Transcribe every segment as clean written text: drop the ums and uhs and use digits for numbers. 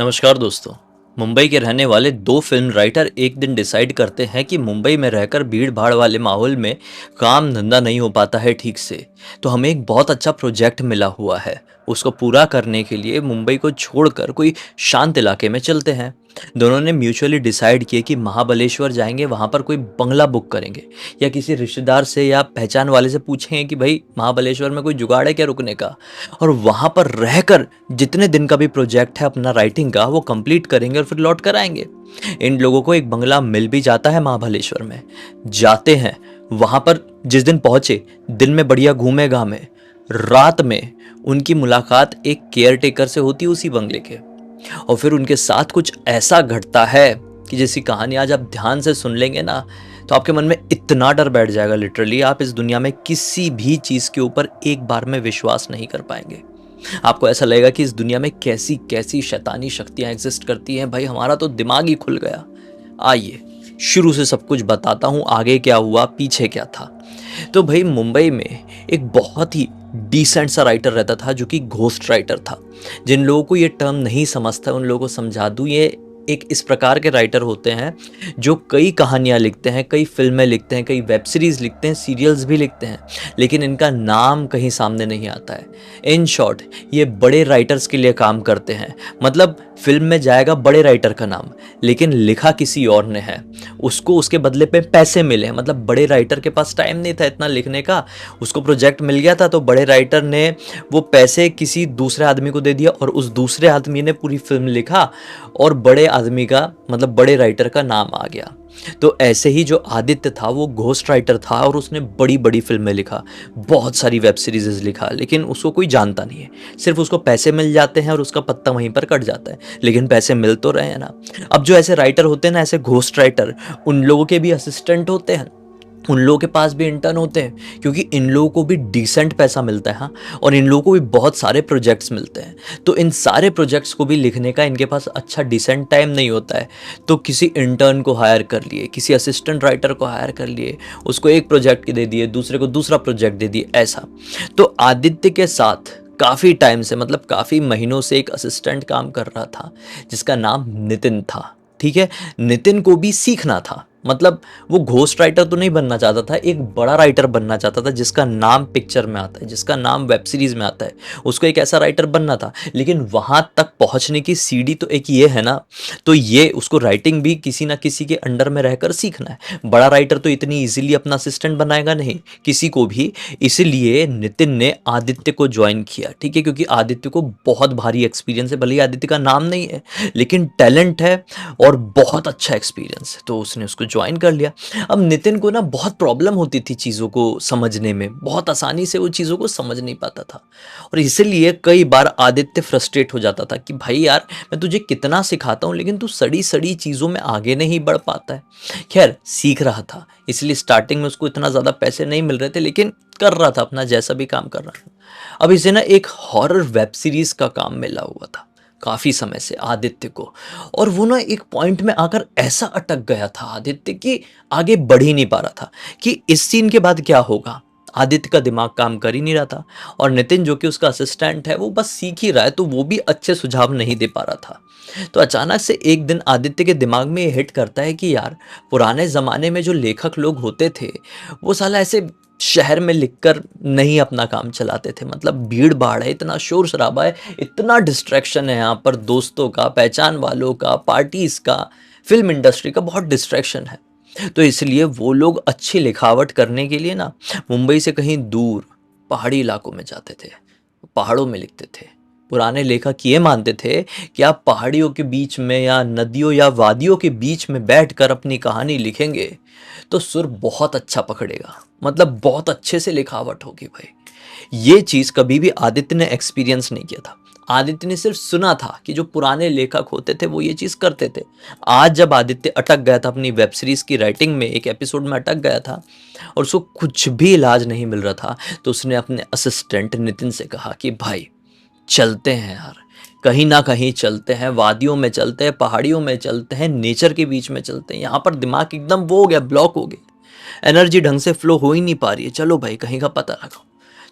नमस्कार दोस्तों। मुंबई के रहने वाले दो फिल्म राइटर एक दिन डिसाइड करते हैं कि मुंबई में रहकर भीड़ भाड़ वाले माहौल में काम धंधा नहीं हो पाता है ठीक से। तो हमें एक बहुत अच्छा प्रोजेक्ट मिला हुआ है। उसको पूरा करने के लिए मुंबई को छोड़कर कोई शांत इलाके में चलते हैं। दोनों ने म्यूचुअली डिसाइड किए कि महाबलेश्वर जाएंगे, वहाँ पर कोई बंगला बुक करेंगे या किसी रिश्तेदार से या पहचान वाले से पूछेंगे कि भाई महाबलेश्वर में कोई जुगाड़ है क्या रुकने का, और वहाँ पर रहकर जितने दिन का भी प्रोजेक्ट है अपना राइटिंग का वो कंप्लीट करेंगे और फिर लौट कर आएंगे। इन लोगों को एक बंगला मिल भी जाता है महाबलेश्वर में। जाते हैं वहाँ पर, जिस दिन पहुँचे दिन में बढ़िया घूमे घामे, रात में उनकी मुलाकात एक केयर टेकर से होती है उसी बंगले के। और फिर उनके साथ कुछ ऐसा घटता है कि जैसी कहानी आज आप ध्यान से सुन लेंगे ना तो आपके मन में इतना डर बैठ जाएगा, लिटरली आप इस दुनिया में किसी भी चीज़ के ऊपर एक बार में विश्वास नहीं कर पाएंगे। आपको ऐसा लगेगा कि इस दुनिया में कैसी कैसी शैतानी शक्तियां एग्जिस्ट करती हैं, भाई हमारा तो दिमाग ही खुल गया। आइए शुरू से सब कुछ बताता हूँ, आगे क्या हुआ पीछे क्या था। तो भाई मुंबई में एक बहुत ही डिसेंट सा राइटर रहता था जो कि घोस्ट राइटर था। जिन लोगों को ये टर्म नहीं समझता उन लोगों को समझा दूँ, ये एक इस प्रकार के राइटर होते हैं जो कई कहानियाँ लिखते हैं, कई फिल्में लिखते हैं, कई वेब सीरीज़ लिखते हैं, सीरियल्स भी लिखते हैं, लेकिन इनका नाम कहीं सामने नहीं आता है। इन शॉर्ट ये बड़े राइटर्स के लिए काम करते हैं। मतलब फिल्म में जाएगा बड़े राइटर का नाम, लेकिन लिखा किसी और ने है, उसको उसके बदले पे पैसे मिले हैं। मतलब बड़े राइटर के पास टाइम नहीं था इतना लिखने का, उसको प्रोजेक्ट मिल गया था तो बड़े राइटर ने वो पैसे किसी दूसरे आदमी को दे दिया और उस दूसरे आदमी ने पूरी फिल्म लिखा और बड़े आदमी का मतलब बड़े राइटर का नाम आ गया। तो ऐसे ही जो आदित्य था वो घोस्ट राइटर था और उसने बड़ी बड़ी फिल्में लिखा, बहुत सारी वेब सीरीज लिखा, लेकिन उसको कोई जानता नहीं है। सिर्फ उसको पैसे मिल जाते हैं और उसका पत्ता वहीं पर कट जाता है, लेकिन पैसे मिल तो रहे हैं ना। अब जो ऐसे राइटर होते हैं ना, ऐसे घोस्ट राइटर, उन लोगों के भी असिस्टेंट होते हैं, उन लोगों के पास भी इंटर्न होते हैं, क्योंकि इन लोगों को भी डिसेंट पैसा मिलता है। हाँ, और इन लोगों को भी बहुत सारे प्रोजेक्ट्स मिलते हैं। तो इन सारे प्रोजेक्ट्स को भी लिखने का इनके पास अच्छा डिसेंट टाइम नहीं होता है, तो किसी इंटर्न को हायर कर लिए, किसी असिस्टेंट राइटर को हायर कर लिए, उसको एक प्रोजेक्ट दे दिए, दूसरे को दूसरा प्रोजेक्ट दे दिए, ऐसा। तो आदित्य के साथ काफ़ी टाइम से, मतलब काफ़ी महीनों से एक असिस्टेंट काम कर रहा था जिसका नाम नितिन था। ठीक है, नितिन को भी सीखना था। मतलब वो घोस्ट राइटर तो नहीं बनना चाहता था, एक बड़ा राइटर बनना चाहता था जिसका नाम पिक्चर में आता है, जिसका नाम वेब सीरीज में आता है। उसको एक ऐसा राइटर बनना था, लेकिन वहां तक पहुंचने की सीढ़ी तो एक ये है ना, तो ये उसको राइटिंग भी किसी ना किसी के अंडर में रहकर सीखना है। बड़ा राइटर तो इतनी इजीली अपना असिस्टेंट बनाएगा नहीं किसी को भी। इसीलिए नितिन ने आदित्य को ज्वाइन किया, ठीक है, क्योंकि आदित्य को बहुत भारी एक्सपीरियंस है। भले ही आदित्य का नाम नहीं है, लेकिन टैलेंट है और बहुत अच्छा एक्सपीरियंस है, तो उसने उसको ज्वाइन कर लिया। अब नितिन को ना बहुत प्रॉब्लम होती थी चीज़ों को समझने में, बहुत आसानी से वो चीज़ों को समझ नहीं पाता था, और इसीलिए कई बार आदित्य फ्रस्ट्रेट हो जाता था कि भाई यार मैं तुझे कितना सिखाता हूँ लेकिन तू सड़ी सड़ी चीज़ों में आगे नहीं बढ़ पाता है। खैर सीख रहा था, इसलिए स्टार्टिंग में उसको इतना ज़्यादा पैसे नहीं मिल रहे थे, लेकिन कर रहा था अपना, जैसा भी काम कर रहा था। अब इसे ना एक हॉरर वेब सीरीज का काम मिला हुआ था काफ़ी समय से आदित्य को, और वो ना एक पॉइंट में आकर ऐसा अटक गया था आदित्य कि आगे बढ़ ही नहीं पा रहा था कि इस सीन के बाद क्या होगा। आदित्य का दिमाग काम कर ही नहीं रहा था, और नितिन जो कि उसका असिस्टेंट है वो बस सीख ही रहा है, तो वो भी अच्छे सुझाव नहीं दे पा रहा था। तो अचानक से एक दिन आदित्य के दिमाग में ये हिट करता है कि यार पुराने ज़माने में जो लेखक लोग होते थे वो साला ऐसे शहर में लिखकर नहीं अपना काम चलाते थे। मतलब भीड़ भाड़ है, इतना शोर शराबा है, इतना डिस्ट्रैक्शन है यहाँ पर, दोस्तों का, पहचान वालों का, पार्टीज का, फिल्म इंडस्ट्री का बहुत डिस्ट्रैक्शन है। तो इसलिए वो लोग अच्छी लिखावट करने के लिए ना मुंबई से कहीं दूर पहाड़ी इलाकों में जाते थे, पहाड़ों में लिखते थे। पुराने लेखक ये मानते थे कि आप पहाड़ियों के बीच में या नदियों या वादियों के बीच में बैठकर अपनी कहानी लिखेंगे तो सुर बहुत अच्छा पकड़ेगा, मतलब बहुत अच्छे से लिखावट होगी भाई। ये चीज़ कभी भी आदित्य ने एक्सपीरियंस नहीं किया था। आदित्य ने सिर्फ सुना था कि जो पुराने लेखक होते थे वो ये चीज़ करते थे। आज जब आदित्य अटक गया था अपनी वेब सीरीज़ की राइटिंग में, एक एपिसोड में अटक गया था और उसको कुछ भी इलाज नहीं मिल रहा था, तो उसने अपने असिस्टेंट नितिन से कहा कि भाई चलते हैं यार, कहीं ना कहीं चलते हैं, वादियों में चलते हैं, पहाड़ियों में चलते हैं, नेचर के बीच में चलते हैं। यहाँ पर दिमाग एकदम वो हो गया, ब्लॉक हो गया, एनर्जी ढंग से फ्लो हो ही नहीं पा रही है, चलो भाई कहीं का पता लगाओ।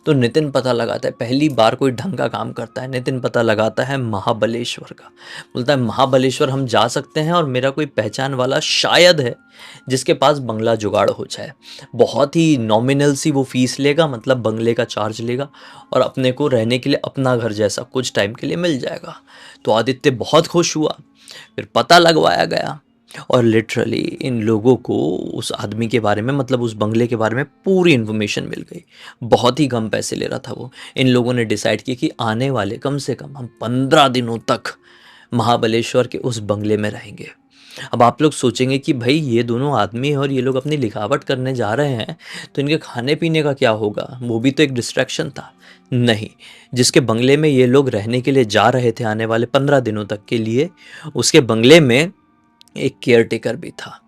तो नितिन पता लगाता है, पहली बार कोई ढंग का काम करता है, नितिन पता लगाता है महाबलेश्वर का। बोलता है महाबलेश्वर हम जा सकते हैं और मेरा कोई पहचान वाला शायद है जिसके पास बंगला जुगाड़ हो जाए। बहुत ही नॉमिनल सी वो फीस लेगा, मतलब बंगले का चार्ज लेगा, और अपने को रहने के लिए अपना घर जैसा कुछ टाइम के लिए मिल जाएगा। तो आदित्य बहुत खुश हुआ। फिर पता लगवाया गया और लिटरली इन लोगों को उस आदमी के बारे में, मतलब उस बंगले के बारे में पूरी इन्फॉर्मेशन मिल गई। बहुत ही कम पैसे ले रहा था वो। इन लोगों ने डिसाइड किया कि आने वाले कम से कम हम 15 दिनों तक महाबलेश्वर के उस बंगले में रहेंगे। अब आप लोग सोचेंगे कि भाई ये दोनों आदमी और ये लोग अपनी लिखावट करने जा रहे हैं, तो इनके खाने पीने का क्या होगा? वो भी तो एक डिस्ट्रैक्शन था। नहीं, जिसके बंगले में ये लोग रहने के लिए जा रहे थे आने वाले 15 दिनों तक के लिए, उसके बंगले में एक केयरटेकर भी था।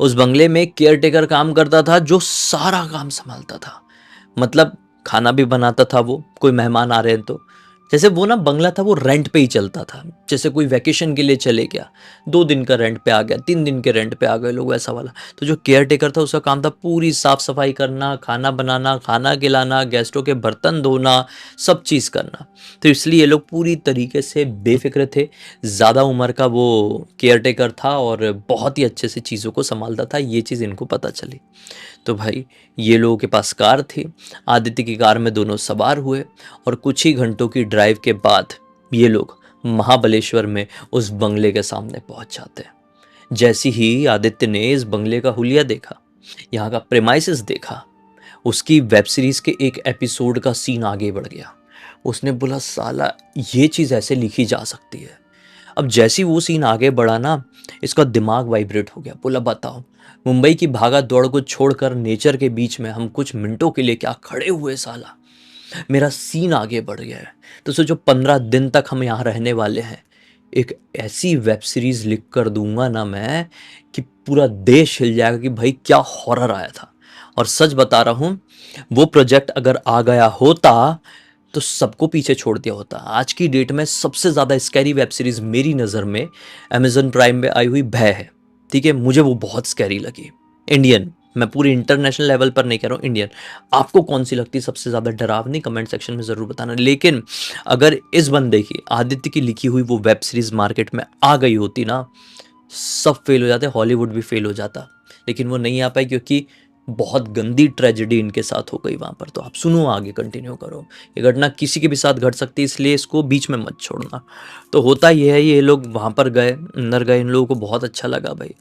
उस बंगले में एक केयरटेकर काम करता था जो सारा काम संभालता था। मतलब खाना भी बनाता था वो, कोई मेहमान आ रहे हैं तो। जैसे वो ना बंगला था वो रेंट पे ही चलता था। जैसे कोई वैकेशन के लिए चले गया, 2 दिन का रेंट पे आ गया, 3 दिन के रेंट पे आ गए लोग, ऐसा वाला। तो जो केयर टेकर था उसका काम था पूरी साफ सफाई करना, खाना बनाना, खाना खिलाना, गेस्टों के बर्तन धोना, सब चीज़ करना। तो इसलिए ये लोग पूरी तरीके से बेफिक्र थे। ज़्यादा उम्र का वो केयर टेकर था और बहुत ही अच्छे से चीज़ों को संभालता था, ये चीज़ इनको पता चली। तो भाई ये लोगों के पास कार थी। आदित्य की कार में दोनों सवार हुए और कुछ ही घंटों की ड्राइव के बाद ये लोग महाबलेश्वर में उस बंगले के सामने पहुंच जाते हैं। जैसे ही आदित्य ने इस बंगले का हुलिया देखा, यहाँ का प्रेमाइसिस देखा, उसकी वेब सीरीज के एक एपिसोड का सीन आगे बढ़ गया। उसने बोला साला ये चीज़ ऐसे लिखी जा सकती है। अब जैसी वो सीन आगे बढ़ा ना, इसका दिमाग वाइब्रेट हो गया। बोला बताओ, मुंबई की भागा दौड़ को छोड़कर नेचर के बीच में हम कुछ मिनटों के लिए क्या खड़े हुए साला। मेरा सीन आगे बढ़ गया है। तो सोचो 15 दिन तक हम यहाँ रहने वाले हैं। एक ऐसी वेब सीरीज लिख कर दूंगा ना मैं कि पूरा देश हिल जाएगा कि भाई क्या हॉरर आया था। और सच बता रहा हूँ, वो प्रोजेक्ट अगर आ गया होता तो सबको पीछे छोड़ दिया होता। आज की डेट में सबसे ज़्यादा स्कैरी वेब सीरीज मेरी नज़र में अमेजन प्राइम में आई हुई भय है। ठीक है, मुझे वो बहुत स्कैरी लगी। इंडियन, मैं पूरी इंटरनेशनल लेवल पर नहीं कह रहा हूँ, इंडियन। आपको कौन सी लगती है सबसे ज़्यादा डरावनी? कमेंट सेक्शन में ज़रूर बताना। लेकिन अगर इस बंदे की, आदित्य की लिखी हुई वो वेब सीरीज मार्केट में आ गई होती ना, सब फेल हो जाते, हॉलीवुड भी फेल हो जाता। लेकिन वो नहीं आ पाई क्योंकि बहुत गंदी ट्रेजेडी इनके साथ हो गई वहाँ पर। तो आप सुनो, आगे कंटिन्यू करो। ये घटना किसी के भी साथ घट सकती है, इसलिए इसको बीच में मत छोड़ना। तो होता ये है, ये लोग वहाँ पर गए, अंदर गए, इन लोगों को बहुत अच्छा लगा भाई।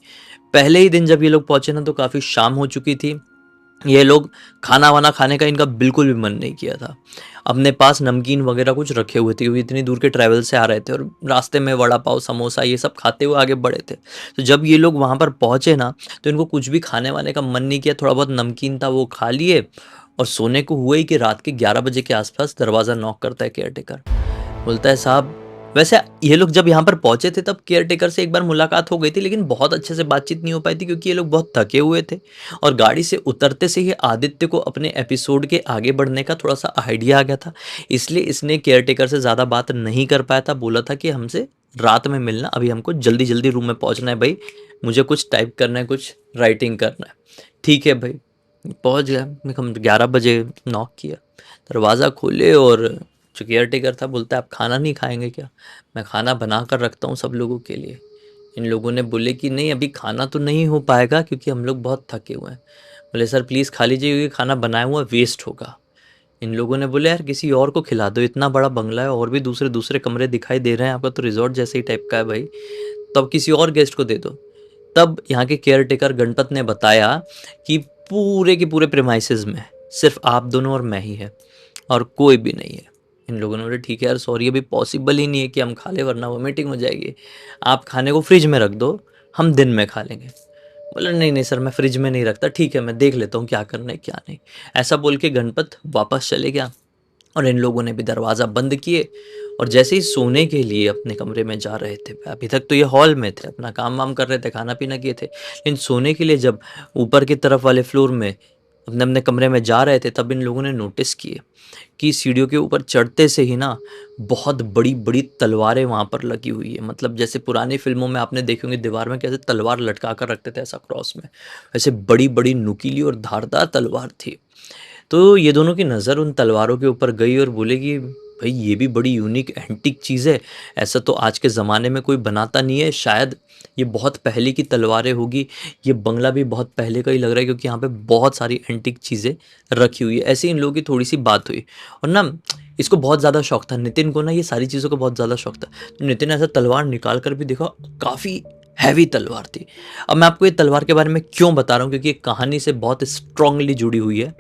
पहले ही दिन जब ये लोग पहुँचे ना तो काफ़ी शाम हो चुकी थी। ये लोग खाना वाना खाने का इनका बिल्कुल भी मन नहीं किया था। अपने पास नमकीन वगैरह कुछ रखे हुए थे क्योंकि इतनी दूर के ट्रैवल से आ रहे थे, और रास्ते में वड़ा पाव, समोसा, ये सब खाते हुए आगे बढ़े थे। तो जब ये लोग वहाँ पर पहुँचे ना तो इनको कुछ भी खाने वाने का मन नहीं किया। थोड़ा बहुत नमकीन था वो खा लिए और सोने को हुए ही कि रात के 11 बजे के आसपास दरवाज़ा नॉक करता है केयरटेकर। बोलता है साहब, वैसे ये लोग जब यहाँ पर पहुंचे थे तब केयरटेकर से एक बार मुलाकात हो गई थी, लेकिन बहुत अच्छे से बातचीत नहीं हो पाई थी क्योंकि ये लोग बहुत थके हुए थे। और गाड़ी से उतरते से ही आदित्य को अपने एपिसोड के आगे बढ़ने का थोड़ा सा आइडिया आ गया था, इसलिए इसने केयरटेकर से ज़्यादा बात नहीं कर पाया था। बोला था कि हमसे रात में मिलना, अभी हमको जल्दी जल्दी रूम में पहुँचना है भाई, मुझे कुछ टाइप करना है, कुछ राइटिंग करना है। ठीक है भाई, पहुँच गया। हम 11 बजे नॉक किया, दरवाज़ा खोले और जो केयर टेकर था बोलता है आप खाना नहीं खाएंगे क्या? मैं खाना बना कर रखता हूँ सब लोगों के लिए। इन लोगों ने बोले कि नहीं, अभी खाना तो नहीं हो पाएगा क्योंकि हम लोग बहुत थके हुए हैं। बोले सर प्लीज़ खा लीजिए क्योंकि खाना बनाया हुआ वेस्ट होगा। इन लोगों ने बोले यार किसी और को खिला दो, इतना बड़ा बंगला है और भी दूसरे दूसरे कमरे दिखाई दे रहे हैं, आपका तो रिजॉर्ट जैसे ही टाइप का है भाई, तब किसी और गेस्ट को दे दो। तब यहाँ के केयर टेकर गणपत ने बताया कि पूरे के पूरे प्रेमाइसेस में सिर्फ आप दोनों और मैं ही है और कोई भी नहीं है। इन लोगों ने बोले ठीक है यार सॉरी, अभी पॉसिबल ही नहीं है कि हम खा ले वरना वोमिटिंग हो जाएगी। आप खाने को फ्रिज में रख दो, हम दिन में खा लेंगे। बोला नहीं नहीं सर, मैं फ्रिज में नहीं रखता, ठीक है मैं देख लेता हूँ क्या करना है क्या नहीं। ऐसा बोल के गणपत वापस चले गया और इन लोगों ने भी दरवाज़ा बंद किए और जैसे ही सोने के लिए अपने कमरे में जा रहे थे, अभी तक तो ये हॉल में थे, अपना काम वाम कर रहे थे, खाना पीना किए थे, लेकिन सोने के लिए जब ऊपर की तरफ वाले फ्लोर में अपने अपने कमरे में जा रहे थे तब इन लोगों ने नोटिस किए कि सीढ़ियों के ऊपर चढ़ते से ही ना बहुत बड़ी बड़ी तलवारें वहाँ पर लगी हुई है। मतलब जैसे पुरानी फिल्मों में आपने देखे होंगे दीवार में कैसे तलवार लटका कर रखते थे ऐसा क्रॉस में, वैसे बड़ी बड़ी नुकीली और धारदार तलवार थी। तो ये दोनों की नज़र उन तलवारों के ऊपर गई और बोले कि भाई ये भी बड़ी यूनिक एंटीक चीज़ है, ऐसा तो आज के ज़माने में कोई बनाता नहीं है, शायद ये बहुत पहले की तलवारें होगी, ये बंगला भी बहुत पहले का ही लग रहा है क्योंकि यहाँ पे बहुत सारी एंटीक चीज़ें रखी हुई है। ऐसे ही इन लोगों की थोड़ी सी बात हुई और ना इसको बहुत ज़्यादा शौक था, नितिन को ना ये सारी चीज़ों का बहुत ज़्यादा शौक था। तो नितिन ने ऐसा तलवार निकाल कर भी देखा, काफ़ी हैवी तलवार थी। अब मैं आपको ये तलवार के बारे में क्यों बता रहा हूँ, क्योंकि ये कहानी से बहुत स्ट्रांगली जुड़ी हुई है,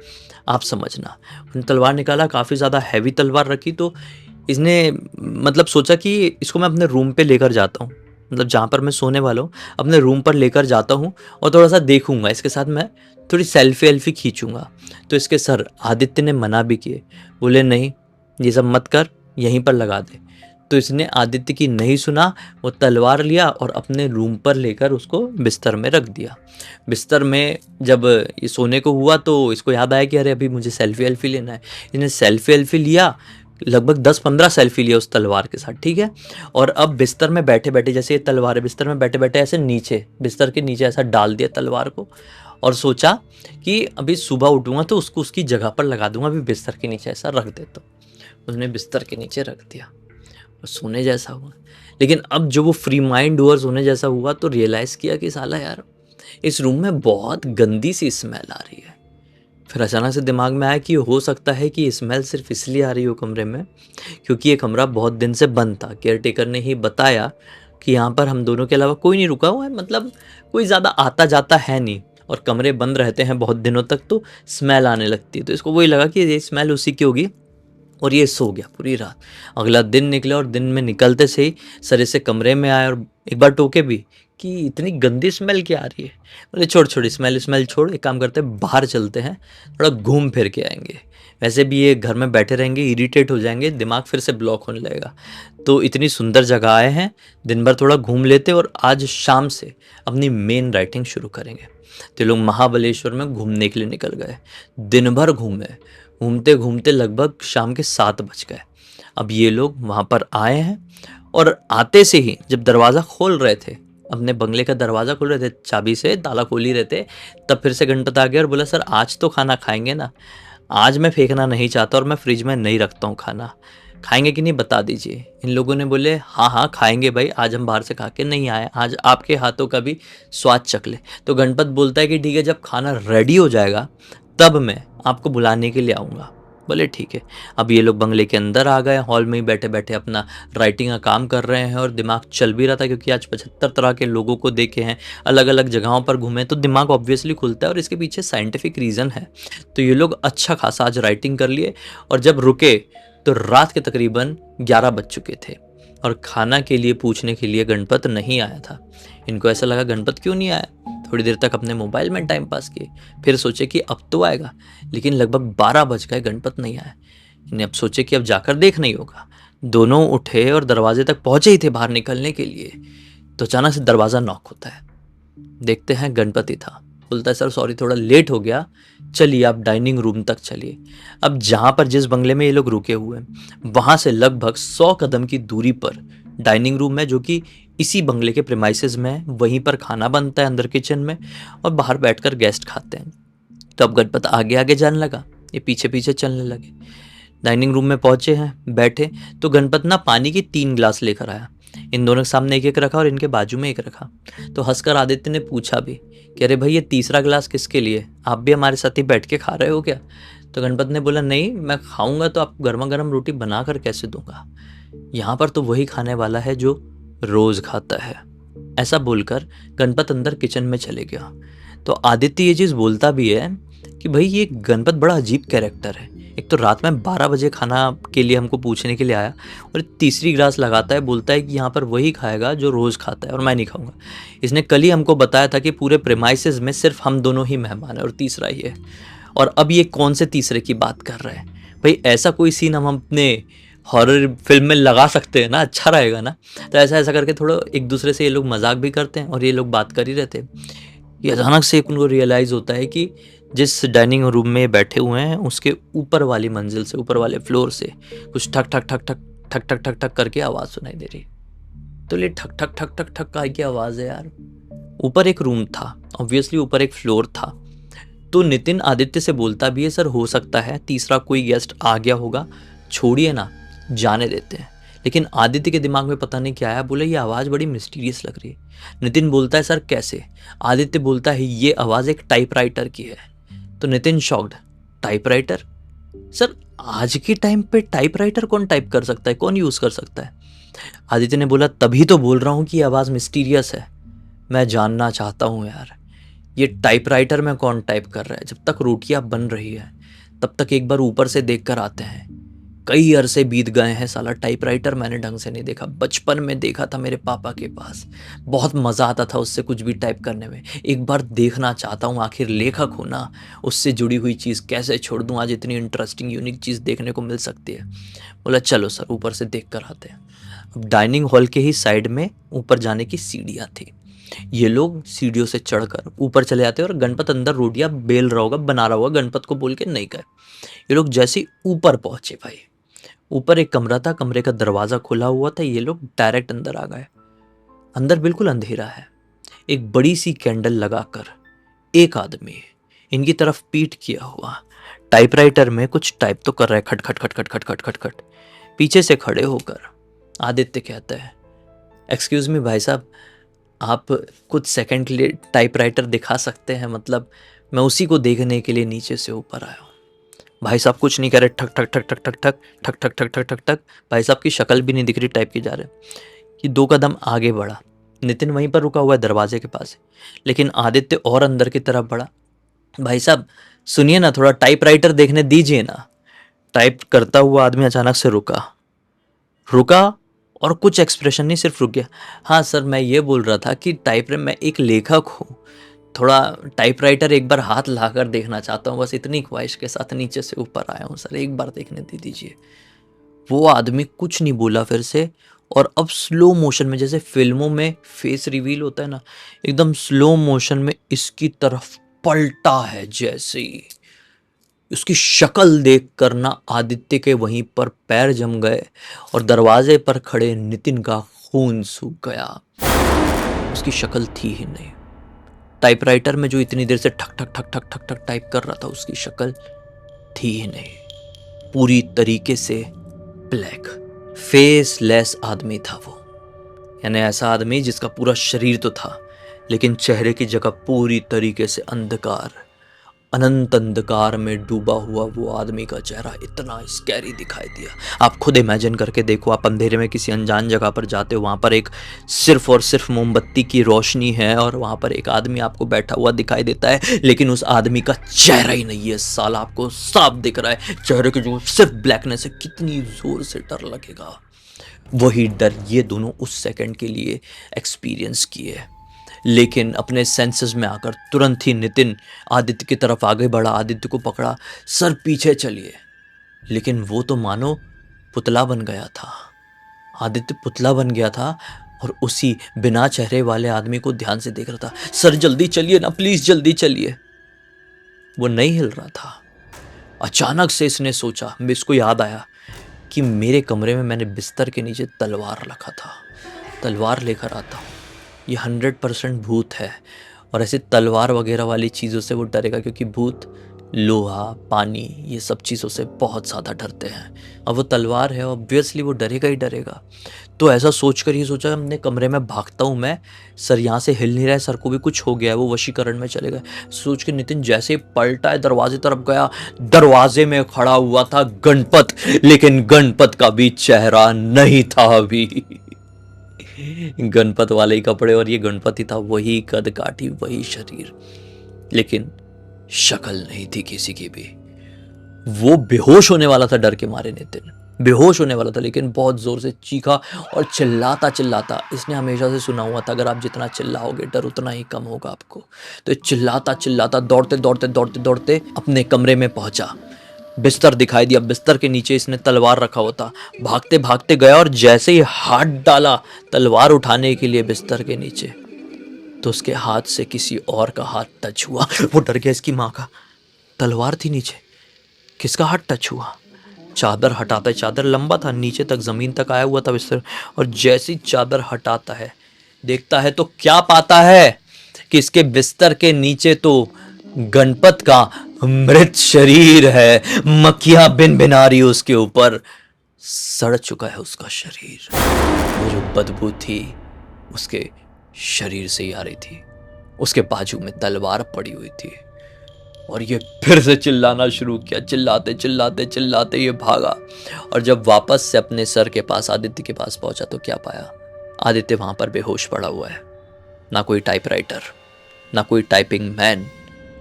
आप समझना। उसने तलवार निकाला, काफ़ी ज़्यादा हैवी तलवार रखी, तो इसने मतलब सोचा कि इसको मैं अपने रूम पे लेकर जाता हूँ, मतलब जहाँ पर मैं सोने वाला हूँ अपने रूम पर लेकर जाता हूँ और थोड़ा सा देखूंगा, इसके साथ मैं थोड़ी सेल्फी वेल्फी खींचूंगा। तो इसके सर आदित्य ने मना भी किए, बोले नहीं ये सब मत कर, यहीं पर लगा दे। तो इसने आदित्य की नहीं सुना, वो तलवार लिया और अपने रूम पर लेकर उसको बिस्तर में रख दिया। बिस्तर में जब ये सोने को हुआ तो इसको याद आया कि अरे अभी मुझे सेल्फी वेल्फी लेना है। इसने सेल्फी वेल्फी लिया, लगभग 10-15 सेल्फी लिया उस तलवार के साथ, ठीक है। और अब बिस्तर में बैठे बैठे, जैसे ये तलवार है, बिस्तर में बैठे बैठे ऐसे नीचे बिस्तर के नीचे ऐसा डाल दिया तलवार को और सोचा कि अभी सुबह उठूंगा तो उसको उसकी जगह पर लगा दूंगा, अभी बिस्तर के नीचे ऐसा रख देता हूँ। उसने बिस्तर के नीचे रख दिया और सोने जैसा हुआ। लेकिन अब जो वो फ्री माइंड हुआ, सोने जैसा हुआ, तो रियलाइज़ किया कि साला यार इस रूम में बहुत गंदी सी स्मेल आ रही है। फिर अचानक से दिमाग में आया कि हो सकता है कि स्मेल सिर्फ इसलिए आ रही हो कमरे में क्योंकि ये कमरा बहुत दिन से बंद था। केयरटेकर ने ही बताया कि यहाँ पर हम दोनों के अलावा कोई नहीं रुका हुआ है, मतलब कोई ज़्यादा आता जाता है नहीं, और कमरे बंद रहते हैं बहुत दिनों तक तो स्मेल आने लगती है। तो इसको वही लगा कि ये स्मेल उसी की होगी और ये सो गया पूरी रात। अगला दिन निकला और दिन में निकलते से ही सर से कमरे में आए और एक बार टोके भी कि इतनी गंदी स्मेल क्या आ रही है। बोले छोड़ छोड़ स्मेल स्मेल छोड़, एक काम करते हैं बाहर चलते हैं, थोड़ा घूम फिर के आएंगे, वैसे भी ये घर में बैठे रहेंगे इरिटेट हो जाएंगे, दिमाग फिर से ब्लॉक होने लगेगा। तो इतनी सुंदर जगह आए हैं, दिन भर थोड़ा घूम लेते और आज शाम से अपनी मेन राइटिंग शुरू करेंगे। तो लोग महाबलेश्वर में घूमने के लिए निकल गए, दिन भर घूमे, घूमते घूमते लगभग शाम के 7 बज गए। अब ये लोग वहाँ पर आए हैं और आते से ही जब दरवाज़ा खोल रहे थे, अपने बंगले का दरवाज़ा खोल रहे थे, चाबी से ताला खोल ही रहे थे, तब फिर से गणपत आ गया और बोला सर आज तो खाना खाएंगे ना, आज मैं फेंकना नहीं चाहता और मैं फ्रिज में नहीं रखता हूँ खाना, खाएंगे कि नहीं बता दीजिए। इन लोगों ने बोले हाँ हाँ खाएंगे भाई, आज हम बाहर से खा के नहीं आए, आज आपके हाथों का भी स्वाद चख ले। तो गणपत बोलता है कि ठीक है, जब खाना रेडी हो जाएगा तब मैं आपको बुलाने के लिए आऊँगा। बोले ठीक है। अब ये लोग बंगले के अंदर आ गए, हॉल में ही बैठे बैठे अपना राइटिंग का काम कर रहे हैं और दिमाग चल भी रहा था क्योंकि आज 75 तरह के लोगों को देखे हैं, अलग अलग जगहों पर घूमे, तो दिमाग ऑब्वियसली खुलता है और इसके पीछे साइंटिफिक रीज़न है। तो ये लोग अच्छा खासा आज राइटिंग कर लिए और जब रुके तो रात के तकरीबन 11 बज चुके थे और खाना के लिए पूछने के लिए गणपत नहीं आया था। इनको ऐसा लगा गणपत क्यों नहीं आया, थोड़ी देर तक अपने मोबाइल में टाइम पास किए, फिर सोचे कि अब तो आएगा, लेकिन लगभग 12 बज गए, गणपत नहीं आया। इन्हें अब सोचे कि अब जाकर देखना ही होगा। दोनों उठे और दरवाजे तक पहुंचे ही थे बाहर निकलने के लिए, तो अचानक से दरवाज़ा नॉक होता है। देखते हैं गणपति था। बोलता है सर सॉरी थोड़ा लेट हो गया, चलिए आप डाइनिंग रूम तक चलिए। अब जहाँ पर जिस बंगले में ये लोग रुके हुए हैं वहाँ से लगभग 100 कदम की दूरी पर डाइनिंग रूम है, जो कि इसी बंगले के प्रेमाइसेस में है। वहीं पर खाना बनता है अंदर किचन में और बाहर बैठकर गेस्ट खाते हैं। तो अब गणपत आगे आगे जाने लगा, ये पीछे पीछे चलने लगे। डाइनिंग रूम में पहुंचे हैं, बैठे तो गणपत ना पानी की 3 गिलास लेकर आया। इन दोनों के सामने एक एक रखा और इनके बाजू में एक रखा। तो हंसकर आदित्य ने पूछा भी कि अरे भाई ये तीसरा गिलास किसके लिए, आप भी हमारे साथ ही बैठ के खा रहे हो क्या? तो गणपत ने बोला नहीं, मैं खाऊंगा तो आपको गर्मा गर्म रोटी बना कर कैसे दूंगा, यहाँ पर तो वही खाने वाला है जो रोज खाता है। ऐसा बोलकर गणपत अंदर किचन में चले गया। तो आदित्य ये चीज़ बोलता भी है कि भाई ये गणपत बड़ा अजीब कैरेक्टर है, एक तो रात में 12 बजे खाना के लिए हमको पूछने के लिए आया और तीसरी गिलास लगाता है, बोलता है कि यहाँ पर वही खाएगा जो रोज़ खाता है और मैं नहीं खाऊंगा। इसने कल ही हमको बताया था कि पूरे प्रेमाइसेस में सिर्फ हम दोनों ही मेहमान हैं और तीसरा ही है, और अब ये कौन से तीसरे की बात कर रहे हैं? भाई ऐसा कोई सीन हम अपने हॉरर फिल्म में लगा सकते हैं ना, अच्छा रहेगा ना। तो ऐसा ऐसा करके थोड़ा एक दूसरे से ये लोग मजाक भी करते हैं और ये लोग बात कर ही रहते हैं कि अचानक से उनको रियलाइज़ होता है कि जिस डाइनिंग रूम में बैठे हुए हैं उसके ऊपर वाली मंजिल से, ऊपर वाले फ्लोर से कुछ ठक ठक ठक ठक ठक ठक ठक ठक करके आवाज़ सुनाई दे रही। तो ये ठक ठक ठक ठक ठक का की आवाज़ है यार। ऊपर एक रूम था, ऑब्वियसली ऊपर एक फ्लोर था, तो नितिन आदित्य से बोलता भी है, सर हो सकता है तीसरा कोई गेस्ट आ गया होगा, छोड़िए ना, जाने देते हैं। लेकिन आदित्य के दिमाग में पता नहीं क्या आया, बोले ये आवाज़ बड़ी मिस्टीरियस लग रही है। नितिन बोलता है सर कैसे? आदित्य बोलता है ये आवाज़ एक टाइपराइटर की है। तो नितिन शॉक्ड, टाइपराइटर? सर आज के टाइम पे टाइपराइटर कौन टाइप कर सकता है, कौन यूज़ कर सकता है? आदित्य ने बोला तभी तो बोल रहा हूँ कि ये आवाज़ मिस्टीरियस है, मैं जानना चाहता हूँ यार, ये टाइपराइटर में कौन टाइप कर रहा है? जब तक रोटियां बन रही है तब तक एक बार ऊपर से देख कर आते हैं। कई अरसे बीत गए हैं, साला टाइपराइटर मैंने ढंग से नहीं देखा। बचपन में देखा था मेरे पापा के पास, बहुत मज़ा आता था उससे कुछ भी टाइप करने में। एक बार देखना चाहता हूँ, आखिर लेखक हूँ ना, उससे जुड़ी हुई चीज़ कैसे छोड़ दूँ? आज इतनी इंटरेस्टिंग यूनिक चीज़ देखने को मिल सकती है। बोला चलो सर ऊपर से देख कर आते हैं। अब डाइनिंग हॉल के ही साइड में ऊपर जाने की सीढ़ियाँ थी। ये लोग सीढ़ियों से चढ़कर ऊपर चले जाते हैं और गणपत अंदर रोटियां बेल रहा होगा, बना रहा होगा, गणपत को बोल के नहीं गए। ये लोग जैसे ही ऊपर पहुंचे भाई, ऊपर एक कमरा था, कमरे का दरवाजा खुला हुआ था, ये लोग डायरेक्ट अंदर आ गए। अंदर बिल्कुल अंधेरा है। एक बड़ी सी कैंडल लगाकर एक आदमी इनकी तरफ पीठ किया हुआ टाइपराइटर में कुछ टाइप तो कर रहा है, खट खट खट खट खट खट खट खट। पीछे से खड़े होकर आदित्य कहता है, एक्सक्यूज मी भाई साहब, आप कुछ सेकंड के लिए टाइपराइटर दिखा सकते हैं? मतलब मैं उसी को देखने के लिए नीचे से ऊपर आया हूँ। भाई साहब कुछ नहीं कर रहे, ठक ठक ठक ठक ठक ठक ठक ठक ठक ठक ठक ठक। भाई साहब की शक्ल भी नहीं दिख रही, टाइप की जा रहे। कि 2 कदम आगे बढ़ा। नितिन वहीं पर रुका हुआ है दरवाजे के पास, लेकिन आदित्य और अंदर की तरफ बढ़ा। भाई साहब सुनिए ना, थोड़ा टाइपराइटर देखने दीजिए ना। टाइप करता हुआ आदमी अचानक से रुका रुका और कुछ एक्सप्रेशन नहीं, सिर्फ रुक गया। हाँ सर मैं ये बोल रहा था कि मैं एक लेखक हूँ, थोड़ा टाइपराइटर एक बार हाथ लाकर देखना चाहता हूँ, बस इतनी ख्वाहिश के साथ नीचे से ऊपर आया हूँ सर, एक बार देखने दे दीजिए। वो आदमी कुछ नहीं बोला फिर से, और अब स्लो मोशन में, जैसे फिल्मों में फेस रिवील होता है ना, एकदम स्लो मोशन में इसकी तरफ पलटा है। जैसे ही उसकी शक्ल देख कर ना आदित्य के वहीं पर पैर जम गए और दरवाजे पर खड़े नितिन का खून सूख गया। उसकी शक्ल थी ही नहीं। टाइपराइटर में जो इतनी देर से ठक ठक ठक ठक ठक ठक टाइप कर रहा था, उसकी शक्ल थी ही नहीं। पूरी तरीके से ब्लैक, फेसलेस आदमी था वो। यानी ऐसा आदमी जिसका पूरा शरीर तो था, लेकिन चेहरे की जगह पूरी तरीके से अंधकार, अनंत अंधकार में डूबा हुआ वो आदमी का चेहरा इतना स्कैरी दिखाई दिया। आप खुद इमेजिन करके देखो, आप अंधेरे में किसी अनजान जगह पर जाते हो, वहाँ पर एक सिर्फ और सिर्फ मोमबत्ती की रोशनी है और वहाँ पर एक आदमी आपको बैठा हुआ दिखाई देता है, लेकिन उस आदमी का चेहरा ही नहीं है साला, आपको साफ दिख रहा है चेहरे की जो सिर्फ ब्लैकनेस है। कितनी जोर से डर लगेगा। वही डर ये दोनों उस सेकंड के लिए एक्सपीरियंस किए, लेकिन अपने सेंसेस में आकर तुरंत ही नितिन आदित्य की तरफ आगे बढ़ा, आदित्य को पकड़ा, सर पीछे चलिए। लेकिन वो तो मानो पुतला बन गया था। आदित्य पुतला बन गया था और उसी बिना चेहरे वाले आदमी को ध्यान से देख रहा था। सर जल्दी चलिए ना प्लीज, जल्दी चलिए। वो नहीं हिल रहा था। अचानक से इसने सोचा, इसको याद आया कि मेरे कमरे में मैंने बिस्तर के नीचे तलवार रखा था, तलवार लेकर आता हूँ। ये 100% भूत है, और ऐसे तलवार वगैरह वाली चीज़ों से वो डरेगा, क्योंकि भूत लोहा, पानी, ये सब चीज़ों से बहुत ज़्यादा डरते हैं। अब वो तलवार है, ऑब्वियसली वो डरेगा ही डरेगा। तो ऐसा सोचकर ही सोचा, अपने कमरे में भागता हूँ मैं, सर यहाँ से हिल नहीं रहा है, सर को भी कुछ हो गया है, वो वशीकरण में चले गए। सोच के नितिन जैसे पलटा है, दरवाजे तरफ गया। दरवाजे में खड़ा हुआ था गणपत, लेकिन गणपत का भी चेहरा नहीं था अभी। गणपत वाले ही कपड़े और ये गणपति था, वही कद काठी, वही शरीर, लेकिन शक्ल नहीं थी किसी की भी। वो बेहोश होने वाला था डर के मारे, नितिन बेहोश होने वाला था, लेकिन बहुत जोर से चीखा और चिल्लाता चिल्लाता, इसने हमेशा से सुना हुआ था अगर आप जितना चिल्लाओगे डर उतना ही कम होगा आपको। तो चिल्लाता चिल्लाता दौड़ते दौड़ते दौड़ते दौड़ते अपने कमरे में पहुंचा। बिस्तर दिखाई दिया, बिस्तर के नीचे इसने तलवार रखा हुआ था। भागते भागते गया और जैसे ही हाथ डाला तलवार उठाने के लिए बिस्तर के नीचे, तो उसके हाथ से किसी और का हाथ टच हुआ। वो डर गया, इसकी माँ का। तलवार थी नीचे, किसका हाथ टच हुआ? चादर हटाता है, चादर लंबा था, नीचे तक जमीन तक आया हुआ था बिस्तर, और जैसी चादर हटाता है देखता है तो क्या पाता है कि इसके बिस्तर के नीचे तो गणपत का मृत शरीर है, मक्खियां बिन बिना रही उसके ऊपर, सड़ चुका है उसका शरीर। वो जो बदबू थी उसके शरीर से ही आ रही थी। उसके बाजू में तलवार पड़ी हुई थी और ये फिर से चिल्लाना शुरू किया। चिल्लाते चिल्लाते चिल्लाते ये भागा और जब वापस से अपने सर के पास, आदित्य के पास पहुंचा तो क्या पाया, आदित्य वहां पर बेहोश पड़ा हुआ है। ना कोई टाइपराइटर, ना कोई टाइपिंग मैन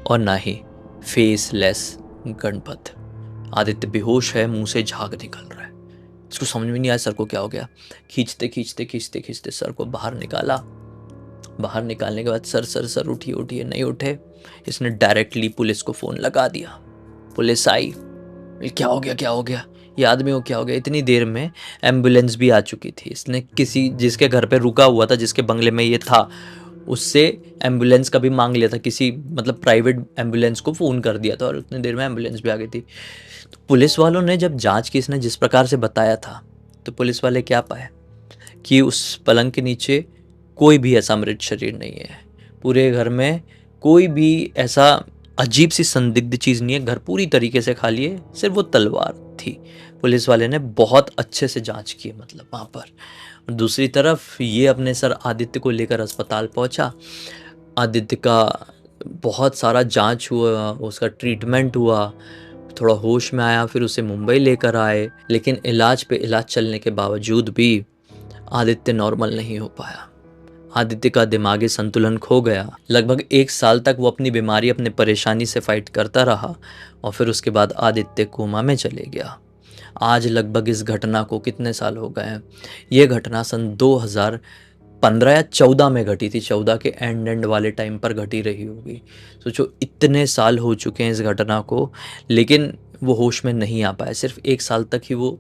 और ना ही फेसलेस गणपत। आदित्य बेहोश है, मुंह से झाग निकल रहा है। इसको समझ में नहीं आया सर को क्या हो गया। खींचते खींचते खींचते खींचते सर को बाहर निकाला। बाहर निकालने के बाद सर सर सर उठिए उठिए, नहीं उठे। इसने डायरेक्टली पुलिस को फ़ोन लगा दिया। पुलिस आई। ये क्या हो गया, क्या हो गया, ये आदमी को क्या हो गया। इतनी देर में एम्बुलेंस भी आ चुकी थी। इसने किसी जिसके घर पे रुका हुआ था, जिसके बंगले में ये था, उससे एम्बुलेंस का भी मांग लिया था। किसी मतलब प्राइवेट एम्बुलेंस को फ़ोन कर दिया था और उतनी देर में एम्बुलेंस भी आ गई थी। तो पुलिस वालों ने जब जांच की, इसने जिस प्रकार से बताया था, तो पुलिस वाले क्या पाए कि उस पलंग के नीचे कोई भी ऐसा मृत शरीर नहीं है। पूरे घर में कोई भी ऐसा अजीब सी संदिग्ध चीज़ नहीं है। घर पूरी तरीके से खाली है, सिर्फ वो तलवार थी। पुलिस वाले ने बहुत अच्छे से जांच की, मतलब वहाँ पर। दूसरी तरफ ये अपने सर आदित्य को लेकर अस्पताल पहुंचा। आदित्य का बहुत सारा जांच हुआ, उसका ट्रीटमेंट हुआ, थोड़ा होश में आया, फिर उसे मुंबई लेकर आए। लेकिन इलाज पे इलाज चलने के बावजूद भी आदित्य नॉर्मल नहीं हो पाया। आदित्य का दिमागी संतुलन खो गया। लगभग 1 साल तक वो अपनी बीमारी, अपने परेशानी से फाइट करता रहा और फिर उसके बाद आदित्य कोमा में चले गया। आज लगभग इस घटना को कितने साल हो गए हैं। ये घटना सन 2015 या 14 में घटी थी। 14 के एंड वाले टाइम पर घटी रही होगी। सोचो, इतने साल हो चुके हैं इस घटना को, लेकिन वो होश में नहीं आ पाया। सिर्फ 1 साल तक ही वो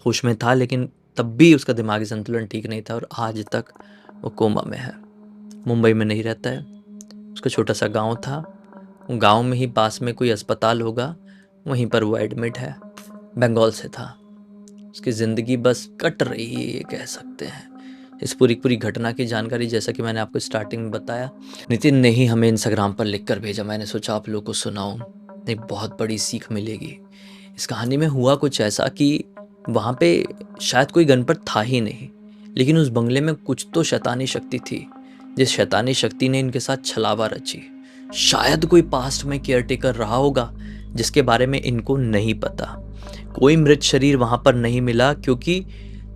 होश में था, लेकिन तब भी उसका दिमागी संतुलन ठीक नहीं था और आज तक वो कोमा में है। मुंबई में नहीं रहता है, उसका छोटा सा गांव था। गांव में ही पास में कोई अस्पताल होगा, वहीं पर वो एडमिट है। बंगाल से था। उसकी ज़िंदगी बस कट रही है, ये कह सकते हैं। इस पूरी पूरी घटना की जानकारी, जैसा कि मैंने आपको स्टार्टिंग में बताया, नितिन ने ही हमें इंस्टाग्राम पर लिख कर भेजा। मैंने सोचा आप लोग को सुनाऊं, एक बहुत बड़ी सीख मिलेगी। इस कहानी में हुआ कुछ ऐसा कि वहाँ पे शायद कोई गणपत था ही नहीं, लेकिन उस बंगले में कुछ तो शैतानी शक्ति थी, जिस शैतानी शक्ति ने इनके साथ छलावा रची। शायद कोई पास्ट में केयरटेकर रहा होगा जिसके बारे में इनको नहीं पता। कोई मृत शरीर वहां पर नहीं मिला, क्योंकि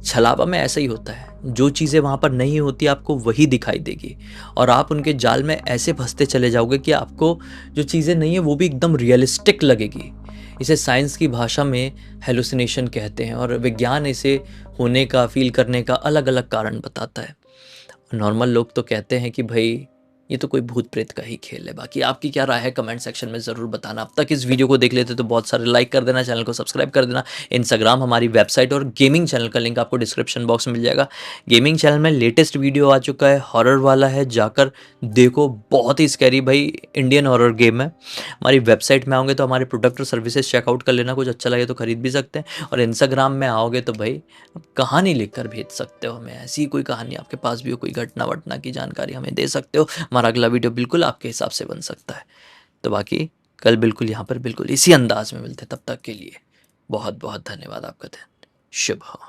छलावा में ऐसा ही होता है, जो चीज़ें वहां पर नहीं होती आपको वही दिखाई देगी और आप उनके जाल में ऐसे फंसते चले जाओगे कि आपको जो चीज़ें नहीं है वो भी एकदम रियलिस्टिक लगेगी। इसे साइंस की भाषा में हेलुसिनेशन कहते हैं और विज्ञान इसे होने का, फील करने का अलग अलग कारण बताता है। नॉर्मल लोग तो कहते हैं कि भाई ये तो कोई भूत प्रेत का ही खेल है। बाकी आपकी क्या राय है कमेंट सेक्शन में ज़रूर बताना। अब तक इस वीडियो को देख लेते तो बहुत सारे लाइक कर देना, चैनल को सब्सक्राइब कर देना। इंस्टाग्राम, हमारी वेबसाइट और गेमिंग चैनल का लिंक आपको डिस्क्रिप्शन बॉक्स में मिल जाएगा। गेमिंग चैनल में लेटेस्ट वीडियो आ चुका है, हॉरर वाला है, जाकर देखो। बहुत ही स्कैरी भाई इंडियन हॉरर गेम है। हमारी वेबसाइट में आओगे तो हमारे प्रोडक्ट और सर्विसेज चेकआउट कर लेना, कुछ अच्छा लगे तो खरीद भी सकते हैं। और इंस्टाग्राम में आओगे तो भाई आप कहानी लिख कर भेज सकते हो हमें। ऐसी कोई कहानी आपके पास भी हो, कोई घटना वटना की जानकारी हमें दे सकते हो। हमारा अगला वीडियो बिल्कुल आपके हिसाब से बन सकता है। तो बाकी कल बिल्कुल यहाँ पर बिल्कुल इसी अंदाज में मिलते हैं। तब तक के लिए बहुत बहुत धन्यवाद। आपका दिन शुभ हो।